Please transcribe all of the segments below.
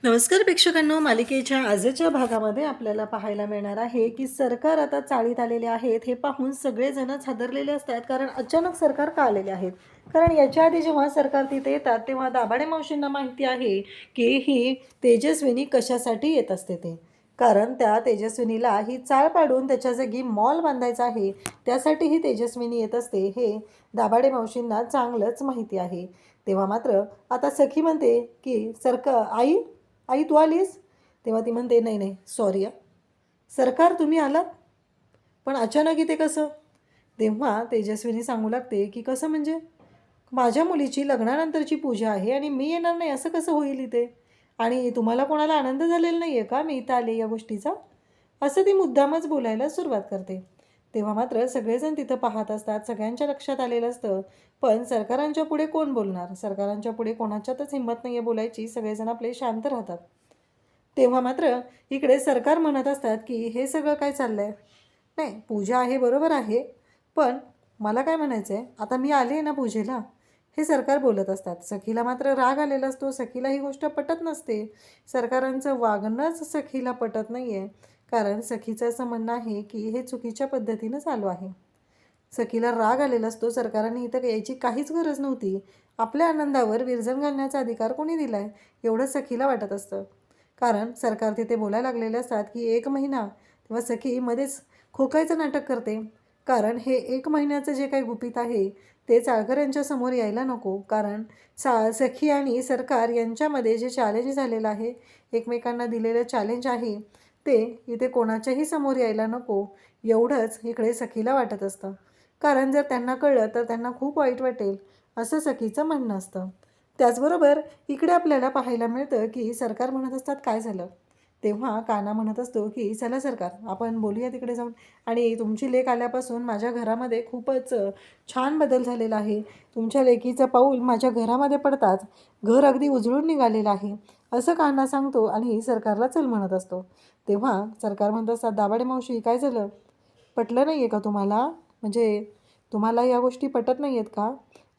नमस्कार प्रेक्षकांनो, मालिकेच्या आजच्या भागामध्ये आपल्याला पाहायला मिळणार आहे की सरकार आता चाळीत आलेले आहेत. हे पाहून सगळेजणच हादरलेले असतात, कारण अचानक सरकार का आलेले आहेत. कारण याच्या आधी जेव्हा सरकार तिथे येतात तेव्हा दाभाडे मावशींना माहिती आहे की ही तेजस्विनी कशासाठी येत असते ते. कारण त्या तेजस्विनीला ही चाळ पाडून त्याच्या जागी मॉल बांधायचा आहे, त्यासाठी ही तेजस्विनी येत असते हे दाभाडे मावशींना चांगलंच माहिती आहे. तेव्हा मात्र आता सखी म्हणते की आई आई तू आलीस? तेव्हा ती म्हणते, नाही नाही सॉरी सरकार तुम्ही आलात, पण अचानक इथे कसं? तेव्हा तेजस्विनी सांगू लागते की कसं म्हणजे? माझ्या मुलीची लग्नानंतरची पूजा आहे आणि मी येणार नाही असं कसं होईल इथे? आणि तुम्हाला कोणाला आनंद झालेला नाही आहे का मी इथं आले या गोष्टीचा? असं ती मुद्दामच बोलायला सुरुवात करते. तेव्हा मात्र सगळेजण तिथं पाहत असतात, सगळ्यांच्या लक्षात आलेलं असतं. पण सरकारांच्या पुढे कोण बोलणार? सरकारांच्या पुढे कोणाच्यातच हिंमत नाही आहे बोलायची, सगळेजण आपले शांत राहतात. तेव्हा मात्र इकडे सरकार म्हणत असतात की हे सगळं काय चाललं आहे? नाही, पूजा आहे बरोबर आहे, पण मला काय म्हणायचं आहे, आता मी आले आहे ना पूजेला, हे सरकार बोलत असतात. सखीला मात्र राग आलेला असतो, सखीला ही गोष्ट पटत नसते. सरकारांचं वागणंच सखीला पटत नाही आहे, कारण सखीचं असं म्हणणं आहे की हे चुकीच्या पद्धतीनं चालू आहे. सखीला राग आलेला असतो, सरकारने इथं यायची काहीच गरज नव्हती, आपल्या आनंदावर विरजण घालण्याचा अधिकार कोणी दिला आहे, एवढं सखीला वाटत असतं. कारण सरकार तिथे बोलायला लागलेले असतात की 1 महिना, तेव्हा सखी मध्येच खोकायचं नाटक करते. कारण हे 1 महिन्याचं जे काही गुपित आहे ते चाळकर यांच्या समोर यायला नको. कारण सखी आणि सरकार यांच्यामध्ये जे चॅलेंज झालेलं आहे, एकमेकांना दिलेलं चॅलेंज आहे, ते इथे कोणाच्याही समोर यायला नको, एवढंच इकडे सखीला वाटत असतं. कारण जर त्यांना कळलं तर त्यांना खूप वाईट वाटेल, असं सखीचं म्हणणं असतं. त्याचबरोबर इकडे आपल्याला पाहायला मिळतं की सरकार म्हणत असतात काय झालं? तेव्हा काना म्हणत असतो की चला सरकार आपण बोलूया तिकडे जाऊन, आणि तुमची लेक आल्यापासून माझ्या घरामध्ये खूपच छान बदल झालेला आहे. तुमच्या लेकीचं पाऊल माझ्या घरामध्ये पडताच घर अगदी उजळून निघालेलं आहे, असं काना सांगतो आणि सरकारला चल म्हणत असतो. तेव्हा सरकार म्हणत असतात, दाभाडे मावशी काय झालं? पटलं नाही आहे का तुम्हाला? म्हणजे तुम्हाला या गोष्टी पटत नाही आहेत का?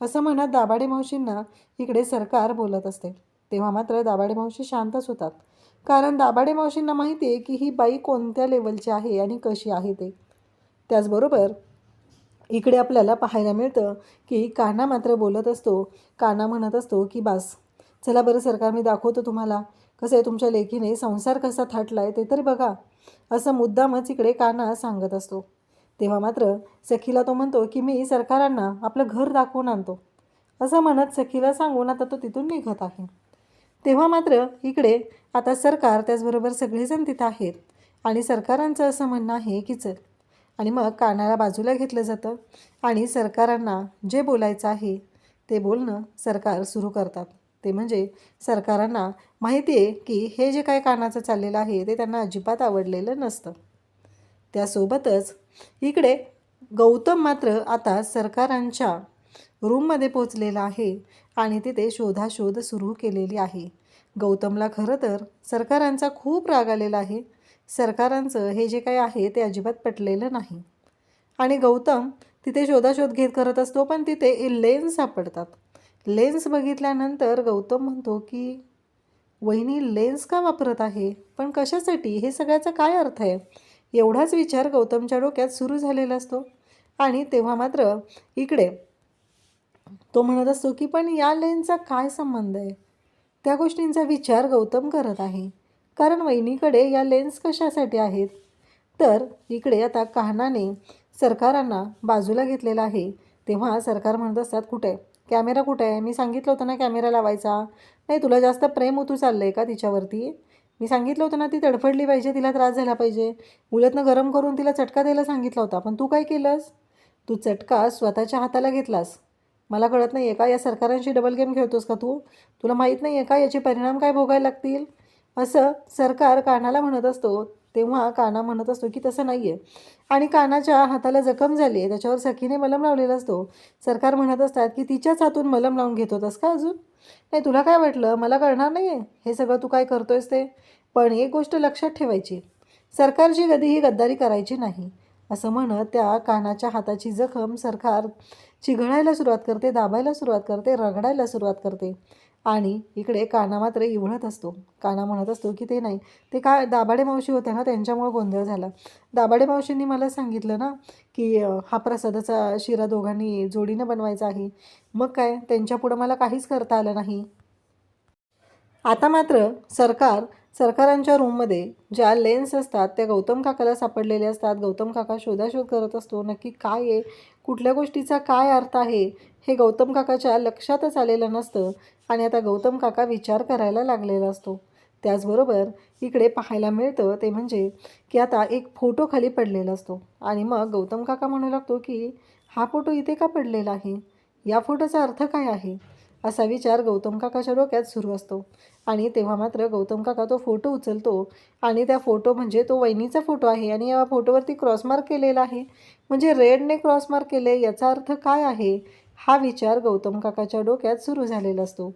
असं म्हणत दाभाडे मावशींना इकडे सरकार बोलत असते. तेव्हा मात्र दाभाडे मावशी शांतच होतात, कारण दाभाडे मावशींना माहिती आहे की ही बाई कोणत्या लेवलची आहे आणि कशी आहे ते. त्याचबरोबर इकडे आपल्याला पाहायला मिळतं की कान्हा मात्र बोलत असतो. कान्हा म्हणत असतो की बास, चला बरं सरकार मी दाखवतो तुम्हाला कसं आहे तुमच्या लेकीने संसार कसा थाटला आहे ते तरी बघा, असं मुद्दामच इकडे कान्हा सांगत असतो. तेव्हा मात्र सखीला तो म्हणतो की मी सरकारांना आपलं घर दाखवून आणतो, असं म्हणत सखीला सांगून आता तो तिथून निघत आहे. तेव्हा मात्र इकडे आता सरकार त्याचबरोबर सगळेजण तिथं आहेत आणि सरकारांचं असं म्हणणं आहे की चल, आणि मग कानाला बाजूला घेतलं जातं आणि सरकारांना जे बोलायचं आहे ते बोलणं सरकार सुरू करतात. ते म्हणजे सरकारांना माहिती आहे की हे जे काय कानाचं चाललेलं आहे ते त्यांना अजिबात आवडलेलं नसतं. त्यासोबतच इकडे गौतम मात्र आता सरकारांच्या रूममध्ये पोचलेला आहे आणि तिथे शोधाशोध सुरू केलेली आहे. गौतमला खरं तर सरकारांचा खूप राग आलेला आहे. सरकारांचं हे जे काही आहे ते अजिबात पटलेलं नाही आणि गौतम तिथे शोधाशोध करत असतो, पण तिथे लेन्स सापडतात. लेन्स बघितल्यानंतर गौतम म्हणतो की वहिनी लेन्स का वापरत आहे, पण कशासाठी, हे सगळ्याचा काय अर्थ आहे? एवढाच विचार गौतमच्या डोक्यात सुरू झालेला असतो. आणि तेव्हा मात्र इकडे तो म्हणत असतो की पण या लेन्सचा काय संबंध आहे? त्या गोष्टींचा विचार गौतम करत आहे, कारण वहिनीकडे या लेन्स कशासाठी आहेत. तर इकडे आता कान्हाने सरकारांना बाजूला घेतलेलं आहे. तेव्हा सरकार म्हणत असतात कुठे आहे कॅमेरा, कुठे आहे? मी सांगितलं होतं ना कॅमेरा लावायचा. नाही, तुला जास्त प्रेम उतू चाललं आहे का तिच्यावरती? मी सांगितलं होतं ना ती तडफडली पाहिजे, तिला त्रास झाला पाहिजे, उलटनं गरम करून तिला चटका द्यायला सांगितला होता, पण तू काय केलंस? तू चटका स्वतःच्या हाताला घेतलास. मला कळत नाही आहे का, या सरकारांशी डबल गेम खेळतोस का तू? तुला माहीत नाही आहे का याचे परिणाम काय भोगायला लागतील? असं सरकार कानाला म्हणत असतो. तेव्हा काना म्हणत असतो की तसं नाही आहे, आणि कानाच्या हाताला जखम झाली आहे, त्याच्यावर सखीने मलम लावलेला असतो. सरकार म्हणत असतात की तिच्याच हातून मलम लावून घेत होतास का अजून? नाही, तुला काय वाटलं मला कळणार नाही आहे हे सगळं तू काय करतोयस ते? पण एक गोष्ट लक्षात ठेवायची, सरकारची कधीही गद्दारी करायची नाही, असं म्हणत त्या कानाच्या हाताची जखम सरकार चिघळायला सुरुवात करते, दाबायला सुरुवात करते, रगडायला सुरुवात करते. आणि इकडे काना मात्र इवळत असतो. काना म्हणत असतो की ते नाही, ते काय दाभाडे मावशी होत्या ना, त्यांच्यामुळे गोंधळ झाला. दाभाडे मावशींनी मला सांगितलं ना की हा प्रसादाचा शिरा दोघांनी जोडीनं बनवायचा आहे. मग काय, त्यांच्यापुढं मला काहीच करता आलं नाही. आता मात्र सरकारांच्या रूममध्ये ज्या लेन्स असतात त्या गौतम काकाला सापडलेले असतात. गौतम काका शोधाशोध करत असतो, नक्की काय आहे, कुठल्या गोष्टीचा काय अर्थ आहे, हे गौतम काकाच्या लक्षातच आलेलं नसतं. आणि आता गौतम काका विचार करायला लागलेला असतो. त्याचबरोबर इकडे पाहायला मिळतं ते म्हणजे की आता एक फोटो खाली पडलेला असतो. आणि मग गौतम काका म्हणू लागतो की हा फोटो इथे का पडलेला आहे, या फोटोचा अर्थ काय आहे, असा विचार गौतम काकाच्या डोक्यात सुरू असतो. आणि तेव्हा मात्र गौतम काका तो फोटो उचलतो आणि त्या फोटो म्हणजे तो वहिनीचा फोटो आहे आणि या फोटोवरती क्रॉसमार्क केलेला आहे. म्हणजे रेडने क्रॉसमार्क केले, याचा अर्थ काय आहे, हा विचार गौतम काकाच्या डोक्यात सुरू झालेला असतो.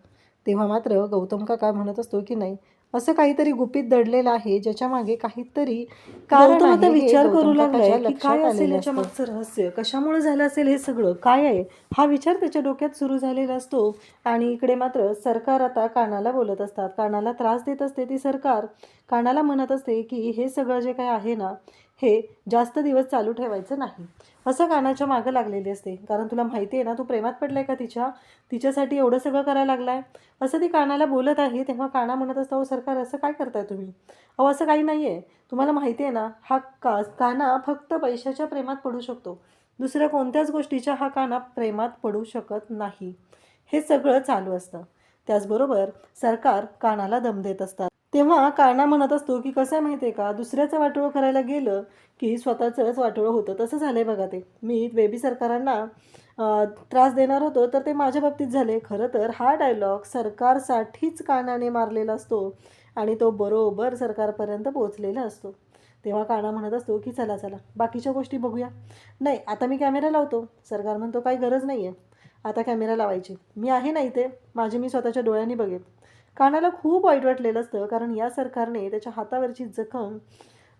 तेव्हा मात्र गौतम काका म्हणत असतो की नाही, असं काहीतरी गुपित दडलेलं आहे, ज्याच्या मागे काहीतरी कारण गौतम आता आहे, हे विचार करू गौतम लागलाय काकाच्या की लक्षात काय असेल आलेलं याच्या असतं. मागचं रहस्य, कशामुळे झालं असेल हे सगळं, काय आहे हा विचार त्याच्या डोक्यात सुरू झालेला असतो. आणि इकडे मात्र सरकार आता कानाला बोलत असतात, कानाला त्रास देत असते ती सरकार. कानाला म्हणत असते की हे सगळं जे काही आहे ना, हे जास्त दिवस चालू ठेवायचं नाही, असं कानाच्या मागं लागलेली असते. कारण तुला माहिती आहे ना, तू प्रेमात पडलाय का तिच्यासाठी एवढं सगळं करायला लागलाय, असं ती कानाला बोलत आहे. तेव्हा काना म्हणत असतो, सरकार असं काय करताय तुम्ही, अहो असं काही नाही आहे. तुम्हाला माहिती आहे ना, हा काना फक्त पैशाच्या प्रेमात पडू शकतो, दुसऱ्या कोणत्याच गोष्टीच्या हा काना प्रेमात पडू शकत नाही. हे सगळं चालू असतं. त्याचबरोबर सरकार कानाला दम देत असतात. तेव्हा काना म्हणत असतो की कसं आहे माहिती आहे का, दुसऱ्याचं वाटोळं करायला गेलं की स्वतःचंच वाटोळं होतं. तसं झालं आहे बघा, ते मी बेबी सरकारांना त्रास देणार होतो तर ते माझ्या बाबतीत झाले. खरं तर हा डायलॉग सरकारसाठीच कानाने मारलेला असतो आणि तो बरोबर सरकारपर्यंत पोहोचलेला असतो. तेव्हा काना म्हणत असतो की चला चला बाकीच्या गोष्टी बघूया. नाही, आता मी कॅमेरा लावतो. सरकार म्हणतो काही गरज नाही आहे आता कॅमेरा लावायची, मी आहे ना इथे, मी स्वतःच्या डोळ्यांनी बघेन. कानाला खूप वाईट वाटलेलं असतं, कारण या सरकारने त्याच्या हातावरची जखम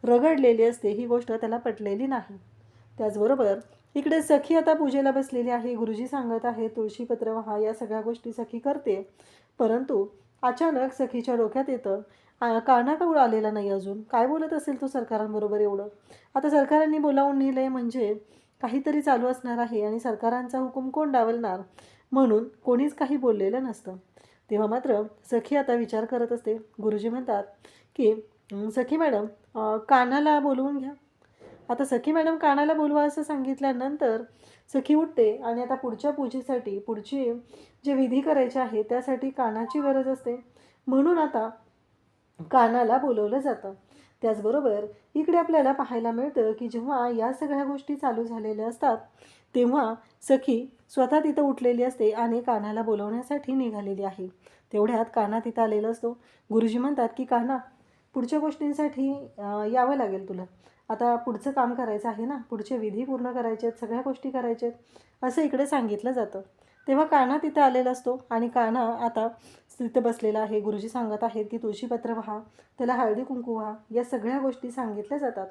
रगडलेली असते, ही गोष्ट त्याला पटलेली नाही. त्याचबरोबर इकडे सखी आता पूजेला बसलेली आहे. गुरुजी सांगत आहे तुळशीपत्र वाहा, या सगळ्या गोष्टी सखी करते. परंतु अचानक सखीच्या डोक्यात येतं, काना का आलेला नाही अजून, काय बोलत असेल तो सरकारांबरोबर एवढं. आता सरकारांनी बोलावून नेलंय म्हणजे काहीतरी चालू असणार आहे आणि सरकारांचा हुकूम कोण डावलणार, म्हणून कोणीच काही बोललेलं नसतं. तेव्हा मात्र सखी आता विचार करत असते. गुरुजी म्हणतात की सखी मॅडम, कानाला बोलवून घ्या. आता सखी मॅडम कानाला बोलवा असं सांगितल्यानंतर सखी उठते आणि आता पुढच्या पूजेसाठी पुढची जे विधी करायचे आहे त्यासाठी कानाची गरज असते, म्हणून आता कानाला बोलवलं जातं. त्याचबरोबर इकडे आपल्याला पाहायला मिळतं की जेव्हा या सगळ्या गोष्टी चालू झालेल्या असतात तेव्हा सखी स्वतः तिथं उठलेली असते आणि कानाला बोलवण्यासाठी निघालेली आहे. तेवढ्यात काना तिथं आलेला असतो. गुरुजी म्हणतात की काना, पुढच्या गोष्टींसाठी यावं लागेल तुला, आता पुढचं काम करायचं आहे ना, पुढचे विधी पूर्ण करायचे आहेत, सगळ्या गोष्टी करायच्या आहेत, असं इकडे सांगितलं जातं. तेव्हा काना तिथं आलेला असतो आणि काना आता तिथं बसलेला आहे. गुरुजी सांगत आहेत की तुळशीपत्र वाहा, त्याला हळदी कुंकू व्हा, या सगळ्या गोष्टी सांगितल्या जातात.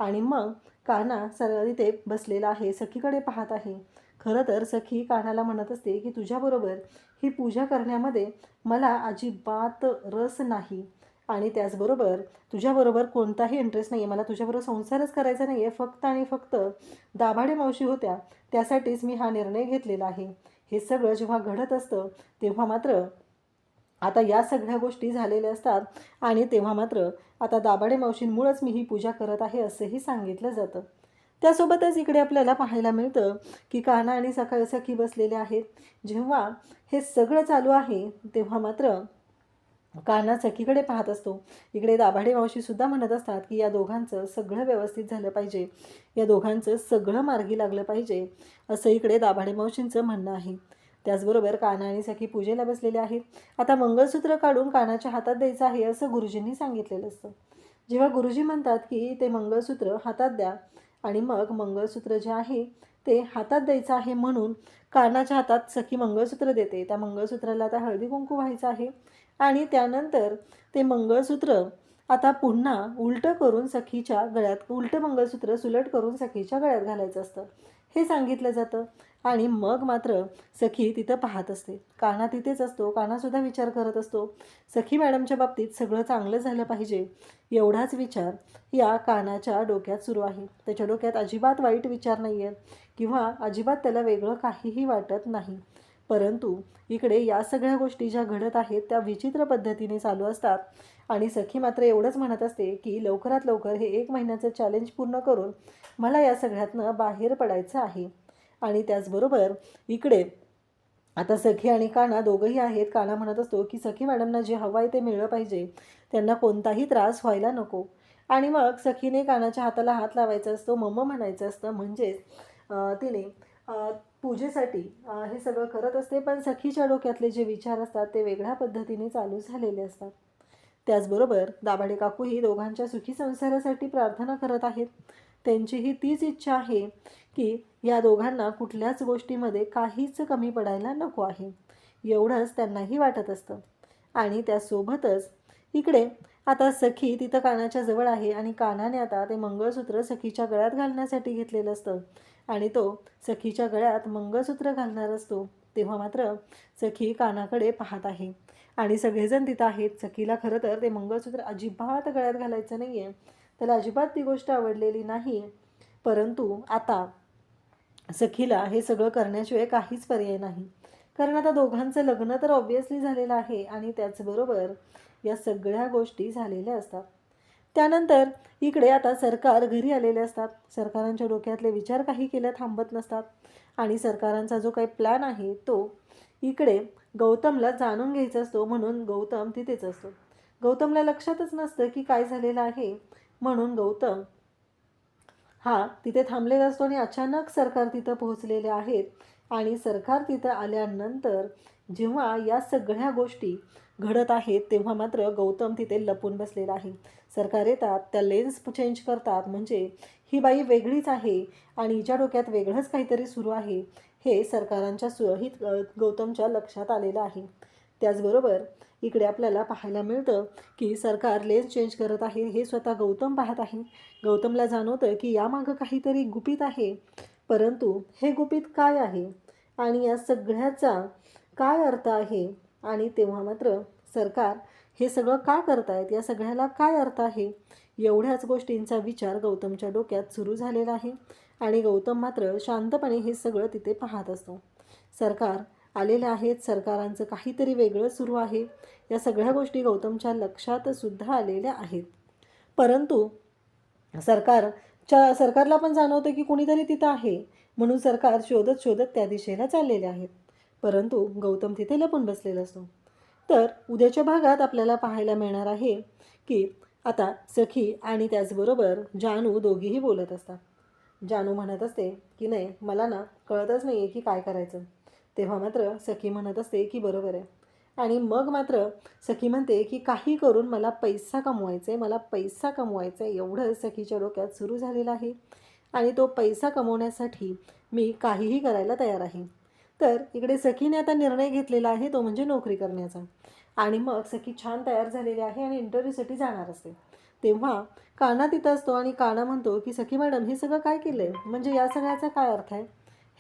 आणि मग काना तिथे बसलेला आहे, सखीकडे पाहत आहे. खरं तर सखी कानाला म्हणत असते की तुझ्याबरोबर ही पूजा करण्यामध्ये मला अजिबात रस नाही आणि त्याचबरोबर तुझ्याबरोबर कोणताही इंटरेस्ट नाही आहे, मला तुझ्याबरोबर संसारच करायचा नाही आहे, फक्त आणि फक्त दाभाडे मावशी होत्या त्यासाठीच मी हा निर्णय घेतलेला आहे. हे सगळं जेव्हा घडत असतं तेव्हा मात्र आता या सगळ्या गोष्टी झालेल्या असतात आणि तेव्हा मात्र आता दाभाडे मावशींमुळंच मी ही पूजा करत आहे असंही सांगितलं जातं. त्यासोबतच इकडे आपल्याला पाहायला मिळतं की काना आणि सखी बसलेले आहेत. जेव्हा हे सगळं चालू आहे तेव्हा मात्र काना सखीकडे पाहत असतो. इकडे दाभाडे मावशीसुद्धा म्हणत असतात की या दोघांचं सगळं व्यवस्थित झालं पाहिजे, या दोघांचं सगळं मार्गी लागलं पाहिजे, असं इकडे दाभाडे मावशींचं म्हणणं आहे. त्याचबरोबर काना आणि सखी पूजेला बसलेले आहेत. आता मंगळसूत्र काढून कानाच्या हातात द्यायचं आहे असं गुरुजींनी सांगितलेलं असतं. जेव्हा गुरुजी म्हणतात की ते मंगळसूत्र हातात द्या आणि मग मंगळसूत्र जे आहे ते हातात द्यायचं आहे, म्हणून कानाच्या हातात सखी मंगळसूत्र देते. त्या मंगळसूत्राला आता हळदी कुंकू व्हायचं आहे आणि त्यानंतर ते मंगळसूत्र आता पुन्हा उलटं करून सखीच्या गळ्यात, उलटं मंगळसूत्र सुलट करून सखीच्या गळ्यात घालायचं असतं, हे सांगितलं जातं. आणि मग मात्र सखी तिथं पाहत असते. कान्हा तिथेच असतो. कान्हासुद्धा विचार करत असतो. सखी मॅडमच्या बाबतीत सगळं चांगलं झालं पाहिजे एवढाच विचार या कान्हाच्या डोक्यात सुरू आहे. त्याच्या डोक्यात अजिबात वाईट विचार नाही आहेत किंवा अजिबात त्याला वेगळं काहीही वाटत नाही. परंतु इकडे या सगळ्या गोष्टी ज्या घडत आहेत त्या विचित्र पद्धतीने चालू असतात आणि सखी मात्र एवढंच म्हणत असते की लवकरात लवकर हे 1 महिन्याचं चॅलेंज पूर्ण करून मला या सगळ्यातनं बाहेर पडायचं आहे. आणि त्याचबरोबर इकडे आता सखी आणि कान्हा दोघंही आहेत. कान्हा म्हणत असतो की सखी मॅडमना जे हवं आहे ते मिळलं पाहिजे, त्यांना कोणताही त्रास व्हायला नको. आणि मग सखीने कान्हाच्या हाताला हात लावायचा असतो, मम्मा म्हणायचं असतं. म्हणजेच तिने पूजेसाठी हे सगळं करत असते. पण सखीच्या डोक्यातले जे विचार असतात ते वेगळ्या पद्धतीने चालू झालेले असतात. त्याचबरोबर दाभाडे काकूही दोघांच्या सुखी संसारासाठी प्रार्थना करत आहेत. त्यांचीही तीच इच्छा आहे की या दोघांना कुठल्याच गोष्टीमध्ये काहीच कमी पडायला नको आहे, एवढंच त्यांनाही वाटत असतं. आणि त्यासोबतच इकडे आता सखी तिथं कानाच्या जवळ आहे आणि कानाने आता ते मंगळसूत्र सखीच्या गळ्यात घालण्यासाठी घेतलेलं असतं आणि तो सखीच्या गळ्यात मंगळसूत्र घालणार असतो. तेव्हा मात्र सखी कानाकडे पाहत आहे आणि सगळेजण तिथं आहेत. सखीला खरं तर ते मंगळसूत्र अजिबात गळ्यात घालायचं नाही आहे, त्याला अजिबात ती गोष्ट आवडलेली नाही. परंतु आता सखीला हे सगळं करण्याशिवाय काहीच पर्याय नाही, कारण आता दोघांचं लग्न तर ऑब्व्हियसली झालेलं आहे आणि त्याचबरोबर या सगळ्या गोष्टी झालेल्या असतात. त्यानंतर इकडे आता सरकार घरी आलेले असतात. सरकारांच्या डोक्यातले विचार काही केल्या थांबत नसतात आणि सरकारांचा जो काही प्लॅन आहे तो इकडे गौतमला जाणून घ्यायचा असतो. म्हणून गौतम तिथेच असतो. गौतमला लक्षातच नसतं की काय झालेलं आहे, म्हणून गौतम हा तिथे थांबलेला असतो आणि अचानक सरकार तिथं पोहोचलेले आहेत. आणि सरकार तिथं आल्यानंतर जेव्हा या सगळ्या गोष्टी घडत आहेत तेव्हा मात्र गौतम तिथे लपून बसलेला आहे. सरकार येतात, त्या लेन्स चेंज करतात, म्हणजे ही बाई वेगळीच आहे आणि हिच्या डोक्यात वेगळंच काहीतरी सुरू आहे हे सरकारांच्या गौतमच्या लक्षात आलेलं आहे. त्याचबरोबर इकडे आपल्याला पाहायला मिळतं की सरकार लेन्स चेंज करत आहे हे स्वतः गौतम पाहत आहे. गौतमला जाणवतं की यामागं काहीतरी गुपित आहे, परंतु हे गुपित काय आहे आणि या सगळ्याचा काय अर्थ आहे. आणि तेव्हा मात्र सरकार हे सगळं का करतायत, या सगळ्याला काय अर्थ आहे, एवढ्याच गोष्टींचा विचार गौतमच्या डोक्यात सुरू झालेला आहे. आणि गौतम मात्र शांतपणे हे सगळं तिथे पाहत असतो. सरकार आलेले आहेत, सरकारांचं काहीतरी वेगळं सुरू आहे, या सगळ्या गोष्टी गौतमच्या लक्षात सुद्धा आलेल्या आहेत. परंतु सरकारला पण जाणवतं की कुणीतरी तिथं आहे, म्हणून सरकार शोधत शोधत त्या दिशेला चाललेले आहेत. परंतु गौतम तिथे लपून बसलेला असतो. तर उद्याच्या भागात आपल्याला पाहायला मिळणार आहे की आता सखी आणि त्याचबरोबर जानू दोघीही बोलत असतात. जानू म्हणत असते की नाही, मला ना कळतच नाही आहे की काय करायचं. तेव्हा मात्र सखी म्हणत असते की बरोबर आहे. आणि मग मात्र सखी म्हणते की काही करून मला पैसा कमवायचा आहे, मला पैसा कमवायचा आहे, एवढं सखीच्या डोक्यात सुरू झालेलं आहे. आणि तो पैसा कमवण्यासाठी मी काहीही करायला तयार आहे. तर इकडे सखीने आता निर्णय घेतलेला आहे, तो म्हणजे नोकरी करण्याचा. आणि मग सखी छान तयार झालेली आहे आणि इंटरव्ह्यूसाठी जाणार असते. तेव्हा कान्हा तिथं असतो आणि कान्हा म्हणतो की सखी मॅडम हे सगळं काय केलं आहे, म्हणजे या सगळ्याचा काय अर्थ आहे,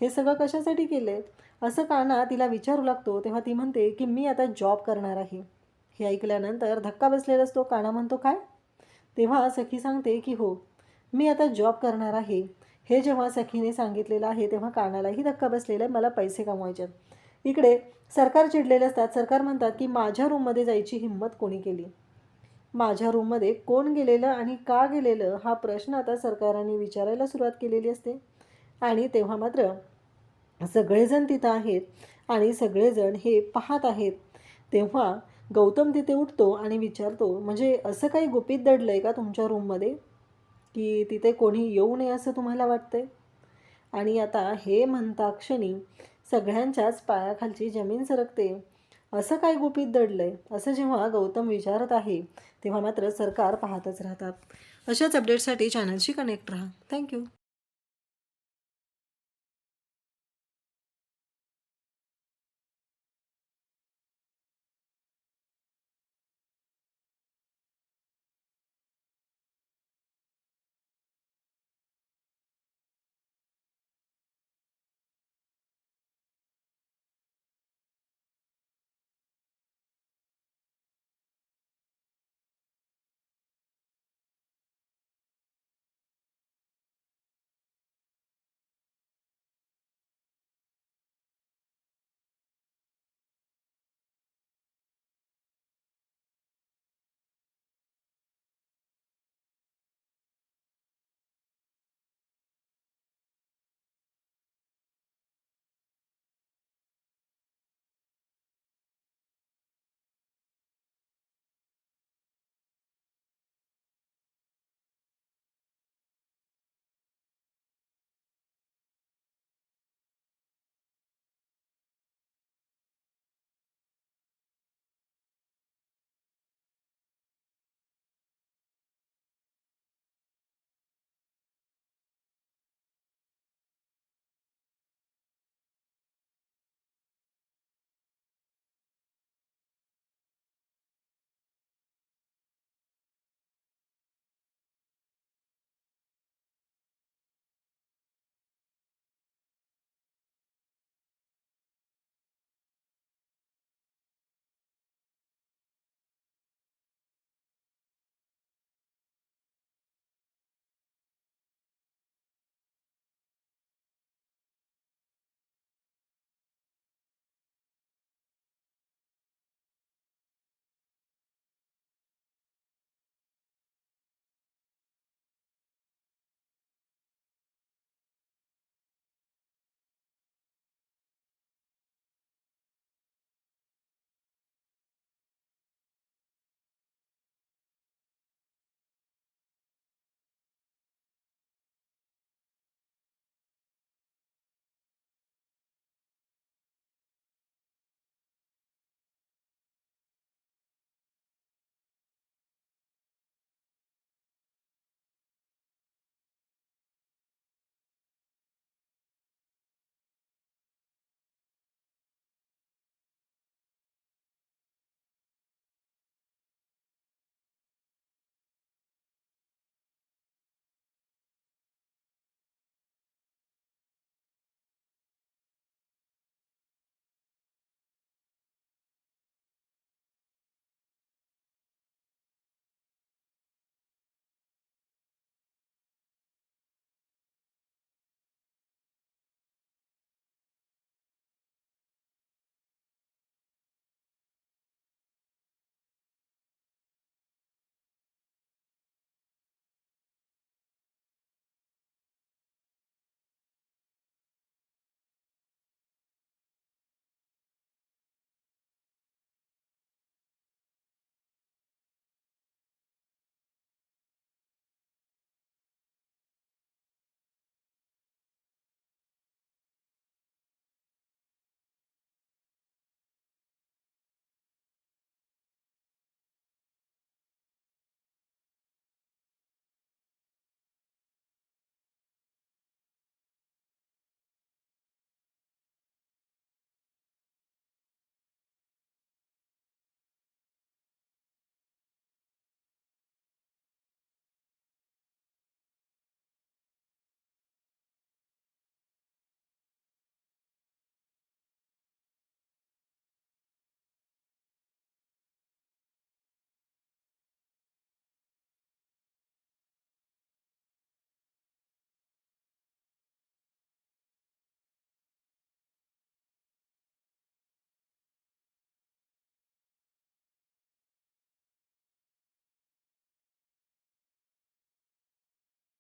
हे सगळं कशासाठी केलं आहे, असं कान्हा तिला विचारू लागतो. तेव्हा ती म्हणते की मी आता जॉब करणार आहे. हे ऐकल्यानंतर धक्का बसलेला असतो. कान्हा म्हणतो काय. तेव्हा सखी सांगते की हो, मी आता जॉब करणार आहे. हे जेव्हा सखीने सांगितलेलं आहे तेव्हा कानालाही धक्का बसलेला आहे, मला पैसे कमवायचे. इकडे सरकार चिडलेले असतात. सरकार म्हणतात की माझ्या रूममध्ये जायची हिंमत कोणी केली, माझ्या रूममध्ये कोण गेलेलं आणि का गेलेलं हा प्रश्न आता सरकारांनी विचारायला सुरुवात केलेली असते. आणि तेव्हा मात्र सगळेजण तिथं आहेत आणि सगळेजण हे पाहत आहेत. तेव्हा गौतम तिथे उठतो आणि विचारतो, म्हणजे असं काही गुपित दडलं आहे का तुमच्या रूममध्ये की तिथे कोणी येऊ नये असं तुम्हाला वाटतंय. आणि आता हे म्हणता क्षणी सगळ्यांच्याच पायाखालची जमीन सरकते. असं काय गुपित दडलं आहे असं जेव्हा गौतम विचारत आहे तेव्हा मात्र सरकार पाहतच राहतात. अशाच अपडेट्ससाठी चॅनलशी कनेक्ट राहा. थँक्यू.